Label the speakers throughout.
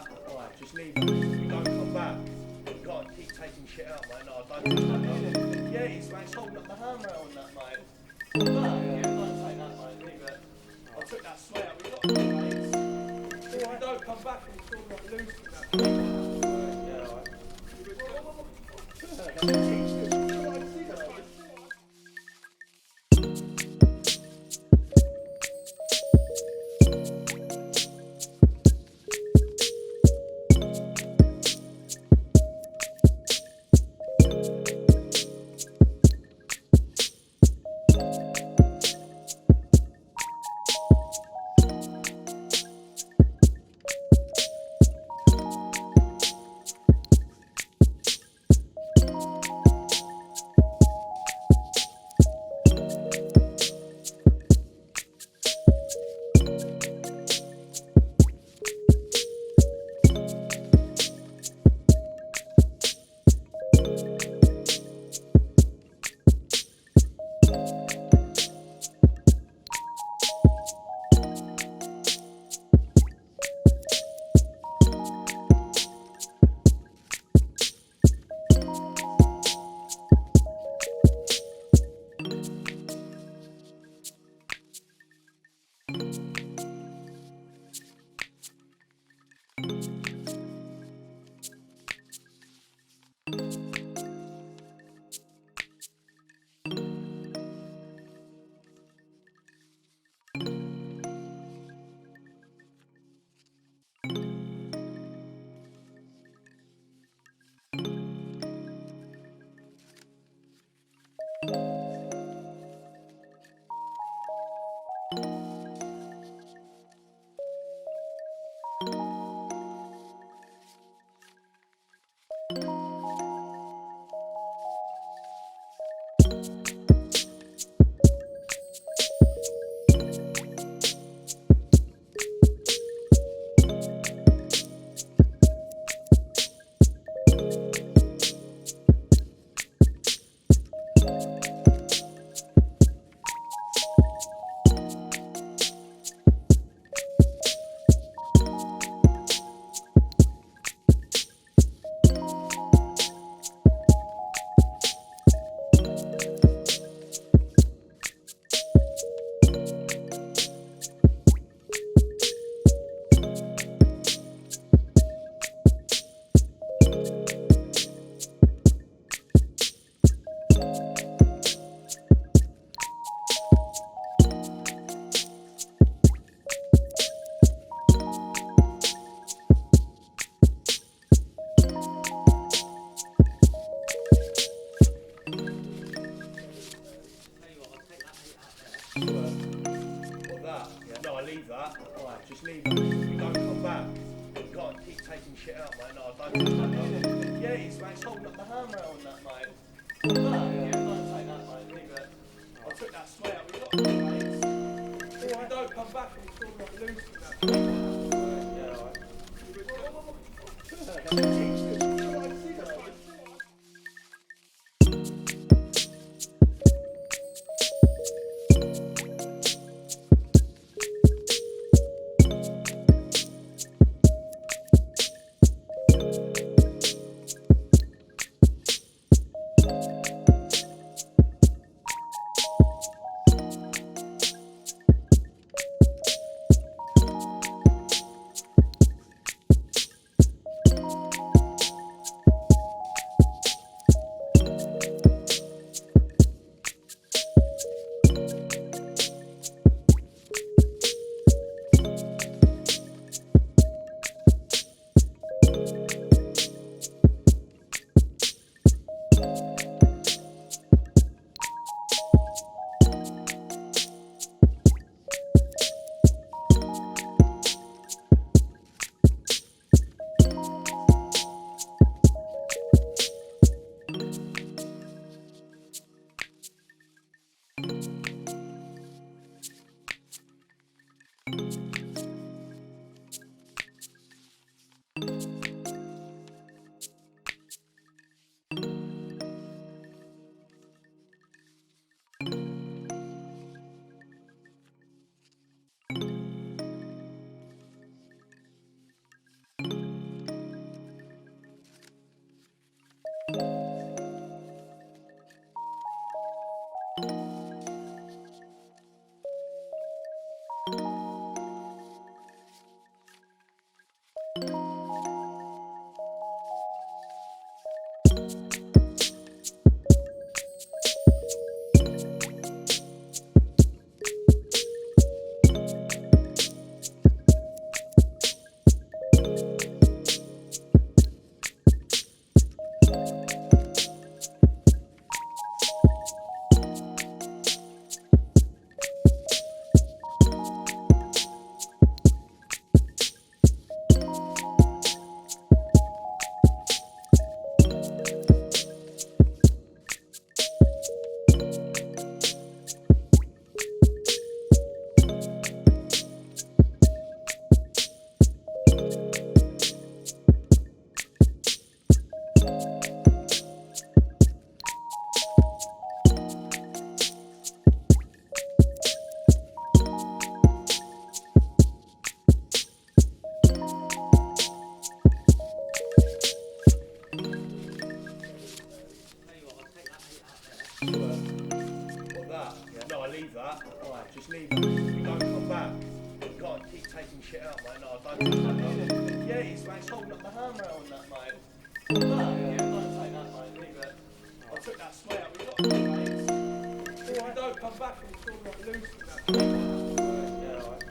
Speaker 1: that. Alright, just leave it. You don't come back. You gotta keep taking shit out, mate. No, don't take that, mate. Yeah, it's holding up the handrail on that, mate. That? Yeah, don't take that, mate. Leave it. I took that sweat out. We got it, mate. If you don't come back, it's still not loose in that. Yeah, alright. No, I leave that. Alright, just leave it. You don't come back. You gotta keep taking shit out, mate. No, don't take that, mate. Yeah, it's holding up the handrail on that, mate. That? Yeah, don't take that, mate. Leave it. I took that sweat out. We got it, mate. If you don't come back, it's still not loose in that. Yeah, alright. back. You've got to keep taking shit out, mate. No, I don't take that. Yeah, it's holding up the handrail on that, mate. Yeah, don't take that, mate. Leave it. I took that sway out. We've got to mate. If you don't come back and it's all like loose and that. Yeah, alright.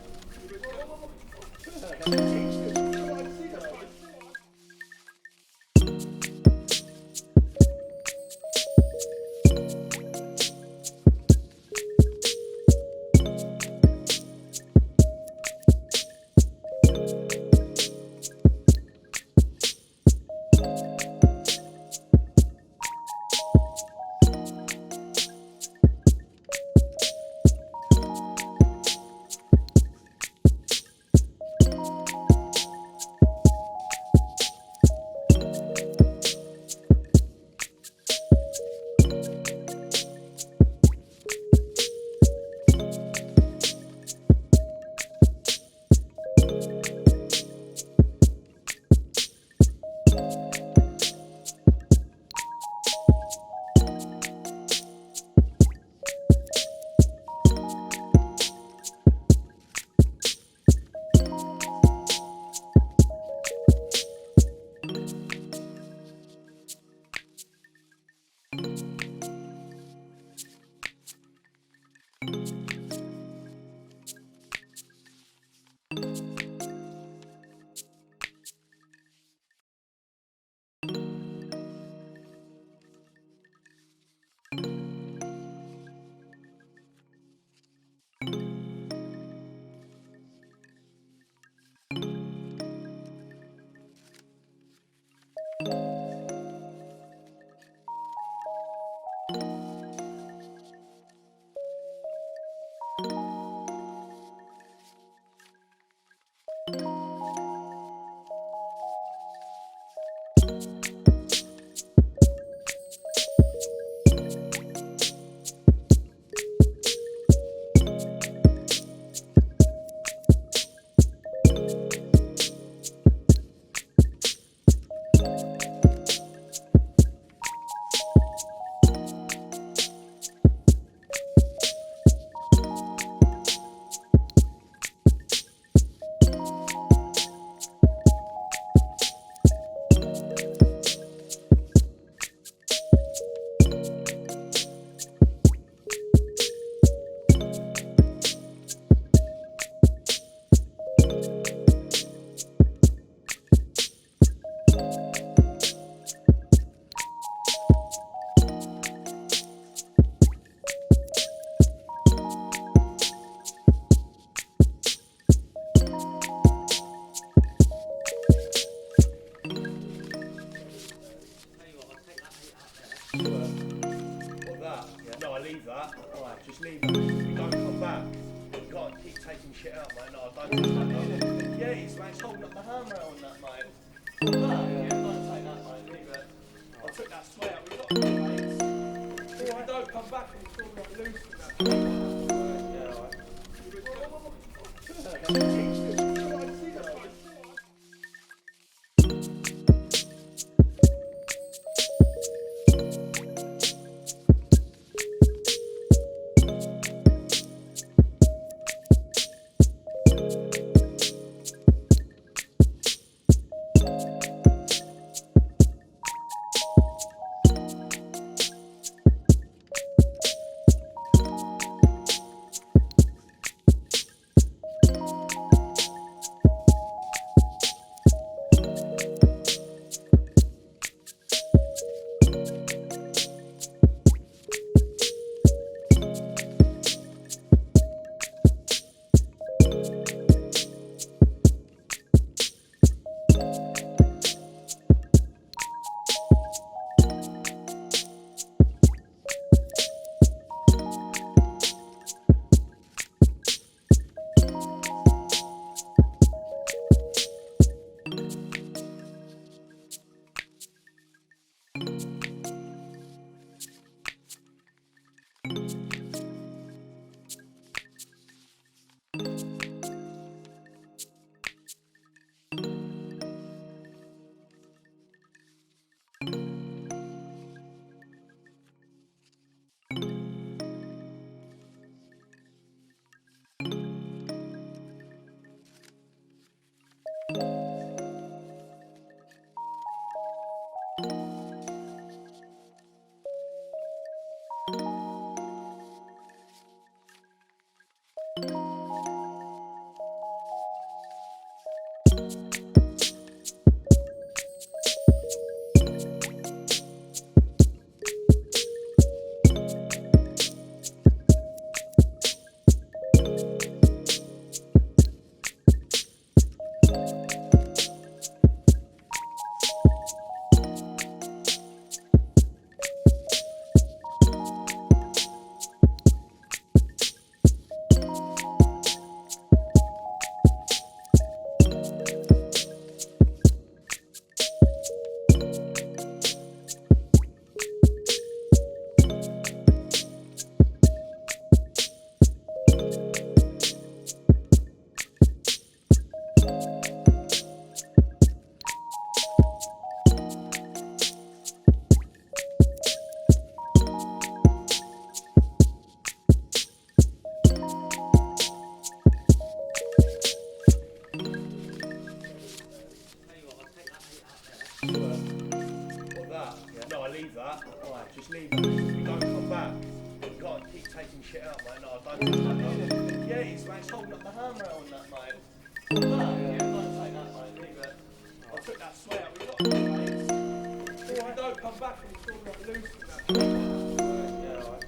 Speaker 1: Leave that. Alright, just leave it. If you don't come back, you've got to keep taking shit out, mate. No, I don't take that. Yeah, it's holding up the handrail on that, mate. Yeah, don't take that, mate. Leave it. I took that sway out. We've got to mate. If you don't come back and it's all like loose and that. Yeah, alright. don't touch that, mate. Yeah, he's holding up the handrail on that, mate. Yeah, don't take that, mate. Leave it. I took that sweat out. We've got the plates. If you don't come back and still not loose in that. Yeah, alright.